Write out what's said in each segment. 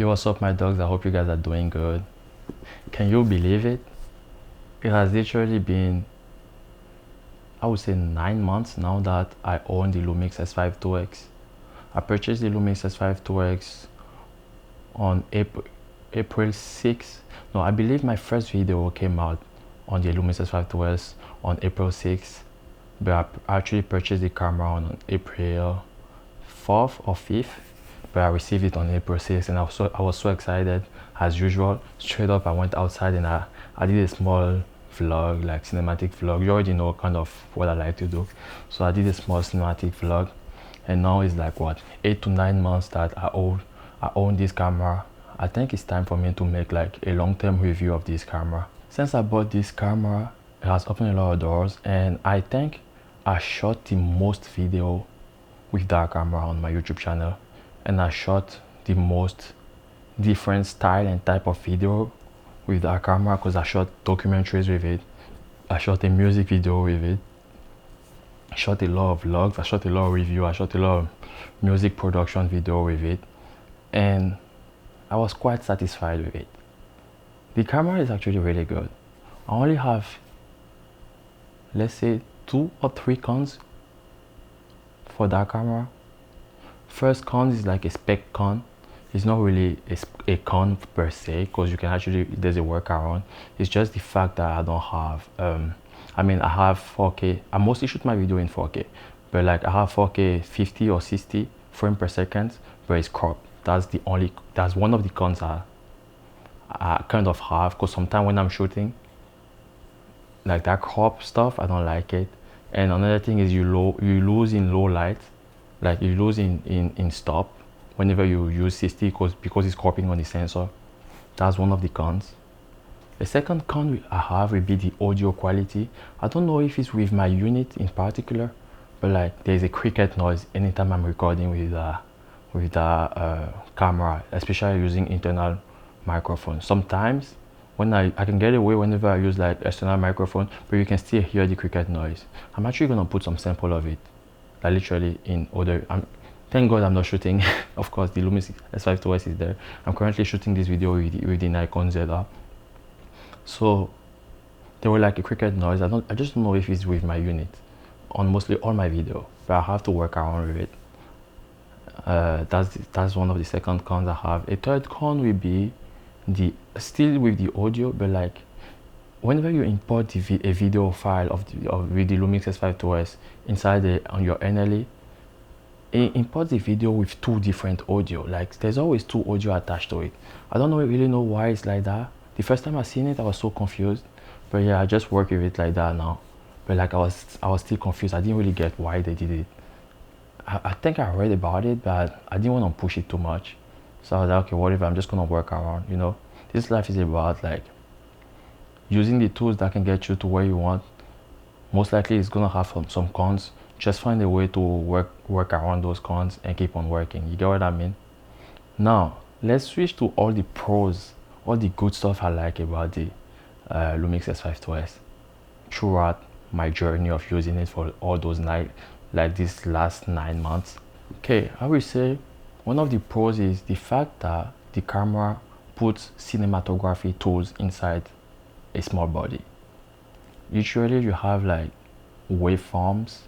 Yo, what's up, my dogs? I hope you guys are doing good. Can you believe it? It has literally been, I would say, 9 months now that I own the Lumix S5IIX. I purchased the Lumix S5IIX on April 6th. No, I believe my first video came out on the Lumix S5IIX on April 6th, but I actually purchased the camera on April 4th or 5th. But I received it on April 6th, and I was so excited. As usual, straight up I went outside and I did a small vlog, like cinematic vlog. You already know kind of what I like to do, so I did a small cinematic vlog. And now it's like what, 8 to 9 months that I own this camera. I think it's time for me to make like a long-term review of this camera. Since I bought this camera, it has opened a lot of doors, and I think I shot the most video with that camera on my YouTube channel. And I shot the most different style and type of video with that camera, because I shot documentaries with it, I shot a music video with it, I shot a lot of vlogs, I shot a lot of review, I shot a lot of music production video with it, and I was quite satisfied with it. The camera is actually really good. I only have, let's say, 2 or 3 cons for that camera. First con is like a spec con. It's not really a con per se, because you can actually, there's a workaround. It's just the fact that I don't have I mean, I have 4K. I mostly shoot my video in 4K, but like I have 4K 50 or 60 frames per second, but it's cropped. That's one of the cons I kind of have, because sometimes when I'm shooting like that crop stuff, I don't like it. And another thing is you lose in low light. Like you lose in stop whenever you use 60, because it's cropping on the sensor. That's one of the cons. The second con I have will be the audio quality. I don't know if it's with my unit in particular, but like there's a cricket noise anytime I'm recording with the camera, especially using internal microphone. Sometimes when I can get away whenever I use like external microphone, but you can still hear the cricket noise. I'm actually gonna put some sample of it. Like literally in order. Thank God I'm not shooting. Of course, the Lumix S5IIX is there. I'm currently shooting this video with the Nikon ZR. So there were like a cricket noise. I just don't know if it's with my unit on mostly all my video, but I have to work around with it. That's one of the second cons I have. A third con will be still with the audio, but like whenever you import a video file with the Lumix S5IIX inside on your NLE, it imports the video with 2 different audio. Like there's always 2 audio attached to it. I don't really know why it's like that. The first time I seen it, I was so confused. But yeah, I just work with it like that now. But like I was still confused. I didn't really get why they did it. I think I read about it, but I didn't want to push it too much. So I was like, okay, whatever, I'm just gonna work around, you know. This life is about like using the tools that can get you to where you want. Most likely it's gonna have some cons. Just find a way to work around those cons and keep on working. You get what I mean? Now let's switch to all the pros, all the good stuff I like about the Lumix S5IIX throughout my journey of using it for all those these last 9 months. Okay, I will say one of the pros is the fact that the camera puts cinematography tools inside a small body. Usually you have like waveforms,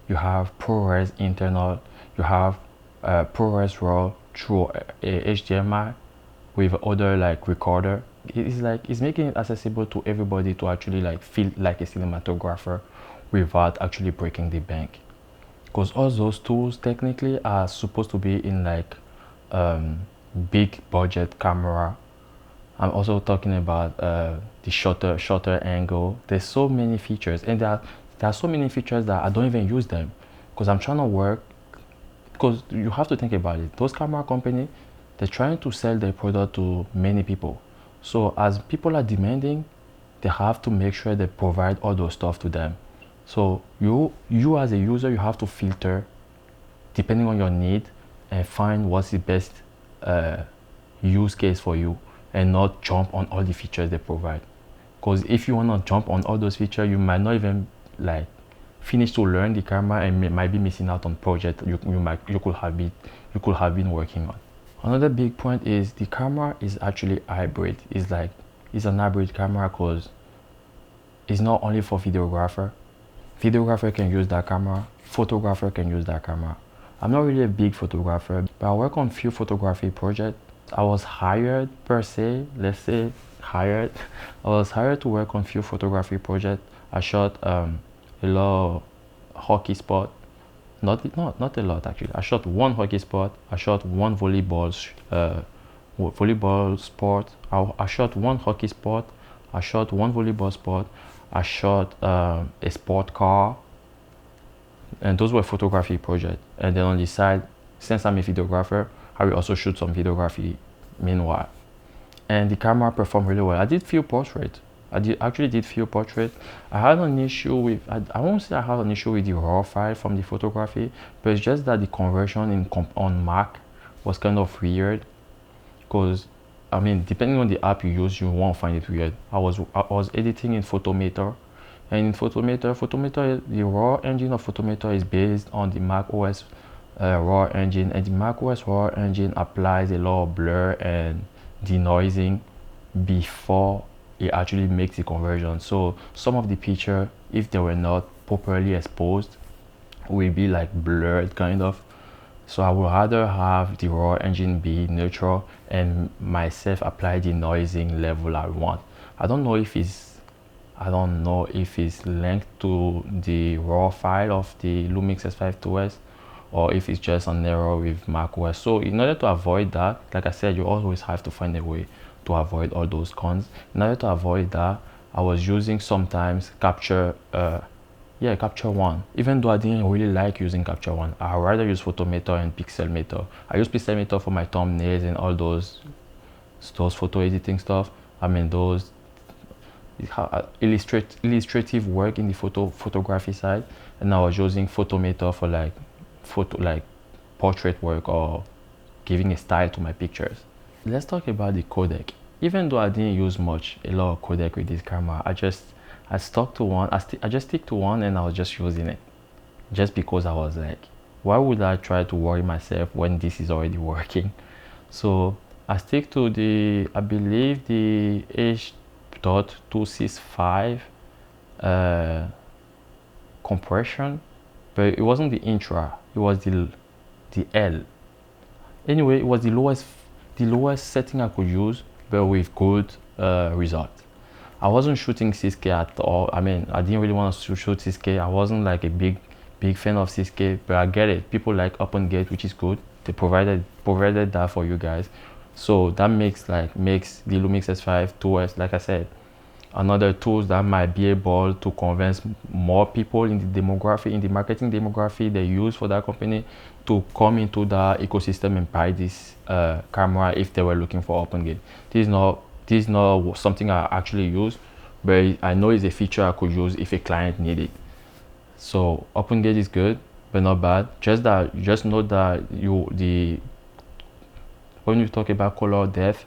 you have ProRes internal, you have ProRes RAW through a HDMI with other like recorder. It's making it accessible to everybody to actually like feel like a cinematographer without actually breaking the bank. Because all those tools technically are supposed to be in like big budget camera. I'm also talking about the shutter angle. There's so many features, and there are so many features that I don't even use them, because I'm trying to work. Because you have to think about it, those camera companies, they're trying to sell their product to many people. So as people are demanding, they have to make sure they provide all those stuff to them. So you as a user, you have to filter depending on your need and find what's the best use case for you, and not jump on all the features they provide. Because if you want to jump on all those features, you might not even like finish to learn the camera, and might be missing out on project you could have been working on. Another big point is the camera is actually hybrid. It's an hybrid camera because it's not only for videographer. Videographer can use that camera, photographer can use that camera. I'm not really a big photographer, but I work on few photography projects. I was hired per se, let's say hired. I was hired to work on few photography projects. I shot a lot of hockey spot. Not a lot actually. I shot one hockey spot. I shot one volleyball sport. I shot one hockey sport. I shot one volleyball sport. I shot a sport car, and those were photography projects. And then on the side, since I'm a videographer, I will also shoot some videography meanwhile. And the camera performed really well. I did few portraits. Actually did few portraits. I had an issue with, I won't say I had an issue with the raw file from the photography, but it's just that the conversion on Mac was kind of weird. Because, I mean, depending on the app you use, you won't find it weird. I was editing in Photometer, and in Photometer, the raw engine of Photometer is based on the Mac O.S raw engine, and the Mac O.S raw engine applies a lot of blur and denoising before it actually makes the conversion. So some of the picture, if they were not properly exposed, will be like blurred kind of. So I would rather have the raw engine be neutral and myself apply the noising level I want. I don't know if it's linked to the raw file of the Lumix S5IIX, or if it's just an error with macOS. So in order to avoid that, like I said, you always have to find a way to avoid all those cons. In order to avoid that, I was using sometimes Capture One. Even though I didn't really like using Capture One, I rather use Photometer and Pixelmeter. I use Pixelmeter for my thumbnails and all those photo editing stuff. I mean, those illustrative work in the photography side, and I was using Photometer for like portrait work or giving a style to my pictures. Let's talk about the codec. Even though I didn't use a lot of codec with this camera, I just stick to one, and I was just using it just because I was like, why would I try to worry myself when this is already working? So I stick to I believe the H.265 compression, but it wasn't the intra, it was the L. Anyway, it was the lowest setting I could use, but with good results. I wasn't shooting 6K at all. I mean, I didn't really want to shoot 6K. I wasn't like a big fan of 6K, but I get it. People like OpenGate, which is good. They provided that for you guys. So that makes the Lumix S5IIX, like I said, another tools that might be able to convince more people in the marketing demography they use for that company to come into the ecosystem and buy this camera if they were looking for OpenGate. This is not something I actually use, but I know it's a feature I could use if a client needed it. So OpenGate is good, but not bad. Just know that when you talk about color depth,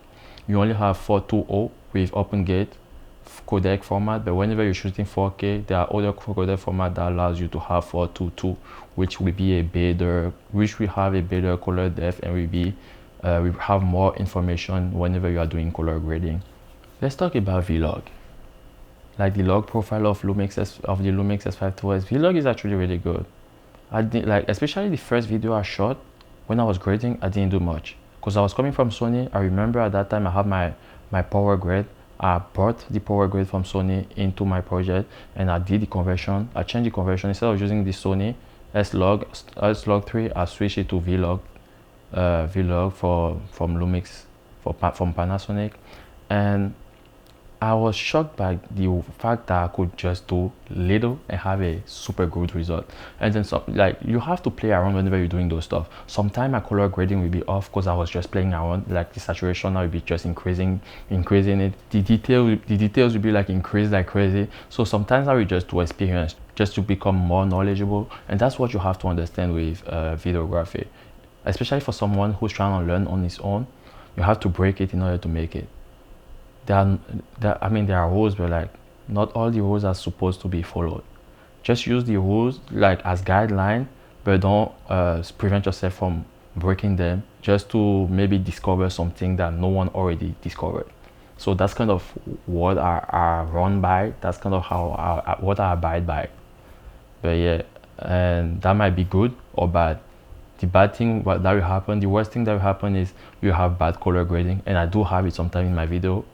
you only have 420 with OpenGate codec format, but whenever you're shooting 4K, there are other codec format that allows you to have 422, which will have a better color depth, and we have more information whenever you are doing color grading. Let's talk about vlog. Like the log profile of the Lumix S5IIX. Vlog is actually really good. Especially the first video I shot when I was grading, I didn't do much because I was coming from Sony. I remember at that time I had my power grade. I brought the power grade from Sony into my project, and I did the conversion. I changed the conversion. Instead of using the Sony S-Log3, I switched it to Vlog from Lumix from Panasonic, and I was shocked by the fact that I could just do little and have a super good result. And then you have to play around whenever you're doing those stuff. Sometimes my color grading will be off because I was just playing around. Like the saturation, I will be just increasing it. The details will be like increased like crazy. So sometimes I will just do experience just to become more knowledgeable. And that's what you have to understand with videography, especially for someone who's trying to learn on his own. You have to break it in order to make it. There are rules, but like not all the rules are supposed to be followed. Just use the rules like as guideline, but don't prevent yourself from breaking them just to maybe discover something that no one already discovered. So that's kind of what I run by. That's kind of how what I abide by. But yeah, and that might be good or bad. The bad thing that will happen, the worst thing that will happen is you have bad color grading, and I do have it sometimes in my video.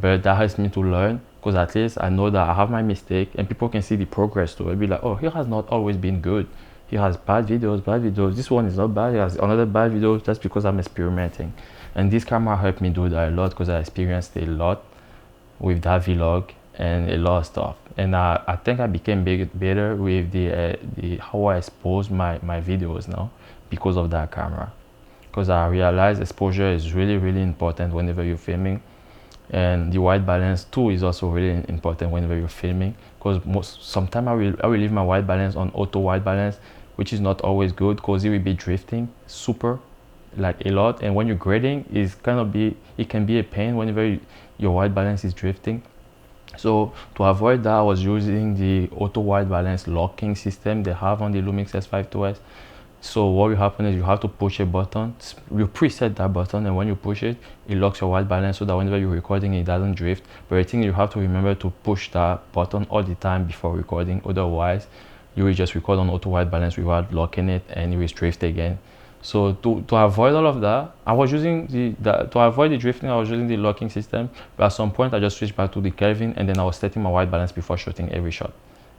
But that helps me to learn, because at least I know that I have my mistake and people can see the progress too. It'll be like, oh, he has not always been good. He has bad videos. This one is not bad. He has another bad video. That's because I'm experimenting. And this camera helped me do that a lot, because I experienced a lot with that vlog and a lot of stuff. And I think I became better with the how I expose my videos now because of that camera. Because I realized exposure is really important whenever you're filming. And the white balance too is also really important whenever you're filming, because sometimes I will leave my white balance on auto white balance, which is not always good, because it will be drifting super like a lot, and when you're grading it can be a pain whenever your white balance is drifting. So to avoid that, I was using the auto white balance locking system they have on the Lumix S5IIX. So what will happen is you have to push a button, you preset that button, and when you push it, it locks your white balance so that whenever you're recording, it doesn't drift. But I think you have to remember to push that button all the time before recording, otherwise you will just record on auto white balance without locking it and it will drift again. So to avoid all of that, I was using to avoid the drifting, I was using the locking system, but at some point I just switched back to the Kelvin, and then I was setting my white balance before shooting every shot.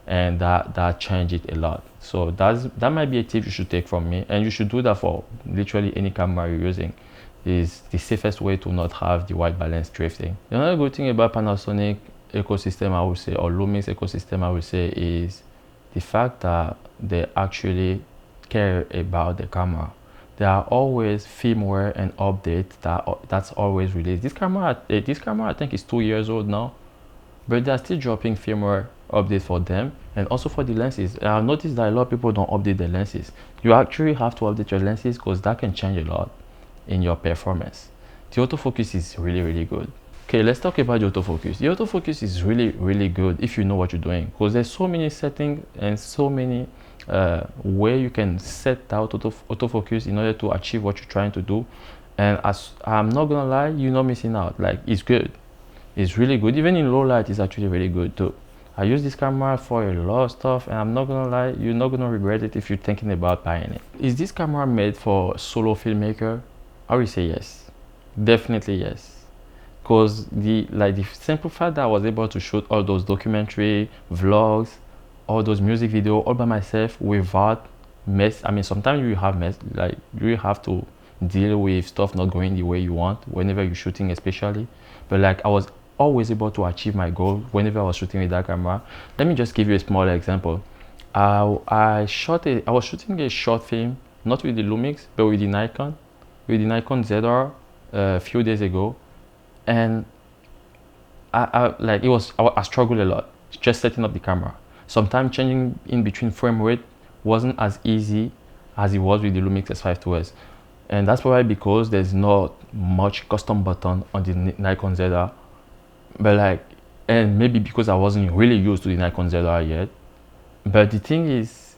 And that changed it a lot. So that might be a tip you should take from me, and you should do that for literally any camera you're using. Is the safest way to not have the white balance drifting. Another good thing about Panasonic ecosystem, I would say, or Lumix ecosystem, I would say, is the fact that they actually care about the camera. There are always firmware and updates that's always released. This camera I think is 2 years old now, but they're still dropping firmware update for them, and also for the lenses. I've noticed that a lot of people don't update their lenses. You actually have to update your lenses, because that can change a lot in your performance. The autofocus is really good. Okay, let's talk about the autofocus. The autofocus is really good if you know what you're doing, because there's so many settings and so many where you can set out autofocus in order to achieve what you're trying to do. And as I'm not gonna lie, you're not missing out. Like, it's good. It's really good. Even in low light, it's actually really good too. I use this camera for a lot of stuff, and I'm not gonna lie, you're not gonna regret it if you're thinking about buying it. Is this camera made for solo filmmaker? I would say yes, definitely yes. Because the simple fact that I was able to shoot all those documentary vlogs, all those music videos all by myself without mess. I mean, sometimes you have mess, like you have to deal with stuff not going the way you want whenever you're shooting, especially. But like, I was always able to achieve my goal whenever I was shooting with that camera. Let me just give you a small example. I was shooting a short film, not with the Lumix, but with the Nikon ZR a few days ago, and I struggled a lot just setting up the camera. Sometimes changing in between frame rate wasn't as easy as it was with the Lumix S5IIX, and that's probably because there's not much custom button on the Nikon ZR. But and maybe because I wasn't really used to the Nikon ZR yet. But the thing is,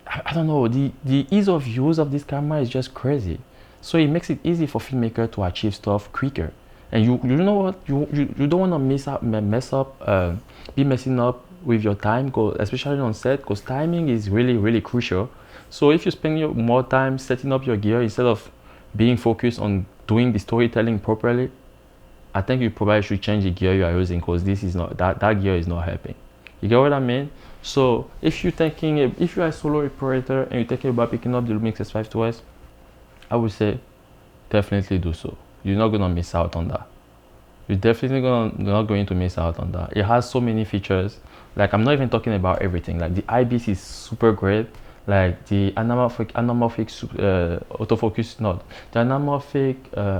I don't know, the ease of use of this camera is just crazy. So it makes it easy for filmmakers to achieve stuff quicker. And you know what, you don't want to be messing up with your time, especially on set, because timing is really crucial. So if you spend more time setting up your gear instead of being focused on doing the storytelling properly, I think you probably should change the gear you are using, because this is not that gear is not helping. You get what I mean? So if you're a solo operator and you're thinking about picking up the Lumix S5IIX, I would say definitely do so. You're not gonna miss out on that. You're definitely not going to miss out on that. It has so many features. Like, I'm not even talking about everything. Like, the IBIS is super great. Like, the anamorphic autofocus, not the anamorphic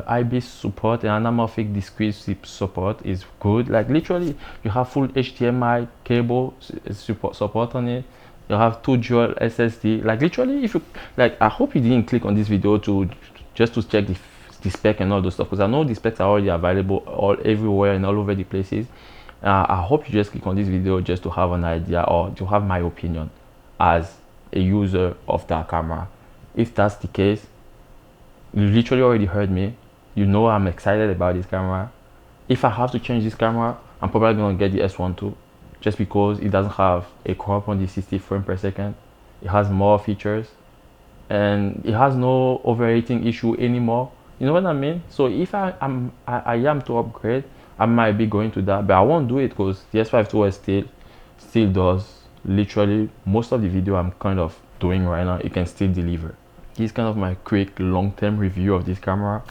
IBIS support and anamorphic discrete support is good. Like, literally, you have full HDMI cable support on it. You have 2 dual SSD. Like, literally, if you like, I hope you didn't click on this video just to check the spec and all those stuff, because I know the specs are already available everywhere and all over the places. I hope you just click on this video just to have an idea, or to have my opinion as a user of that camera. If that's the case, You literally already heard me. You know I'm excited about this camera. If I have to change this camera, I'm probably gonna get the S1 too, just because it doesn't have a crop on the 60 frame per second. It has more features, and it has no overheating issue anymore. You know what I mean? So if I am to upgrade, I might be going to that, but I won't do it because the S5 IIX still does literally most of the video I'm kind of doing right now. It can still deliver. This is kind of my quick long-term review of this camera.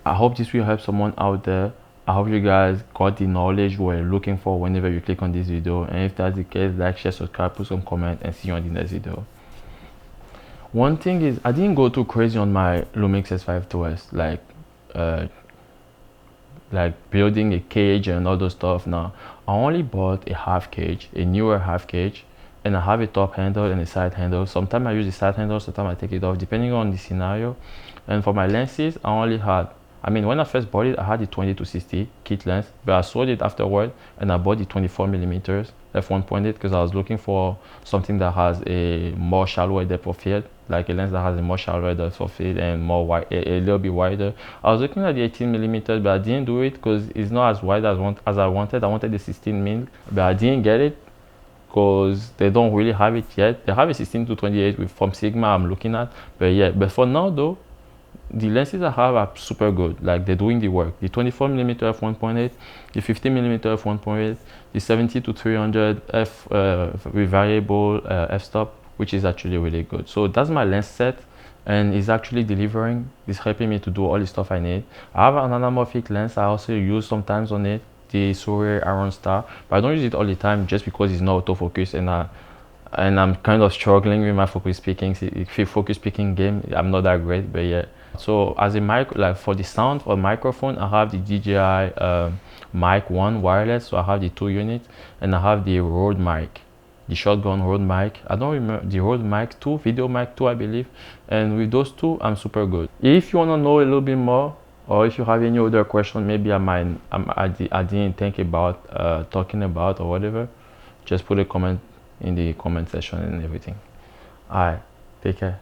I hope this will help someone out there. I hope you guys got the knowledge you were looking for whenever you click on this video. And if that's the case, like, share, subscribe, put some comment, and see you on the next video. One thing is, I didn't go too crazy on my Lumix S5IIX, like building a cage and all those stuff. Now, I only bought a half cage, a Neewer half cage, and I have a top handle and a side handle. Sometimes I use the side handle, sometimes I take it off, depending on the scenario. And for my lenses, I only had, I mean, when I first bought it, I had the 20-60 kit lens, but I sold it afterward and I bought the 24mm f1.8 because I was looking for something that has a more shallower depth of field, like a lens that has a more shallower depth of field and more wide, a little bit wider. I was looking at the 18mm, but I didn't do it because it's not as wide as I wanted. I wanted the 16mm, but I didn't get it because they don't really have it yet. They have a 16-28 with from Sigma I'm looking at, but yeah. But for now though, the lenses I have are super good. Like, they're doing the work. The 24mm f1.8, the 50mm f1.8, the 70-300 f with variable f-stop, which is actually really good. So that's my lens set, and it's actually delivering. It's helping me to do all the stuff I need. I have an anamorphic lens I also use sometimes on it, the Shure Iron Star, but I don't use it all the time just because it's not autofocus, and I'm kind of struggling with my focus picking. If you focus picking game, I'm not that great, but yeah. So as a mic, like for the sound for microphone, I have the DJI Mic 1 wireless, so I have the 2 units, and I have the Rode mic, the shotgun Rode mic. I don't remember the Rode mic 2, VIDEOMIC 2, I believe. And with those two, I'm super good. If you want to know a little bit more, or if you have any other question, maybe I didn't think about talking about or whatever, just put a comment in the comment section and everything. Alright, take care.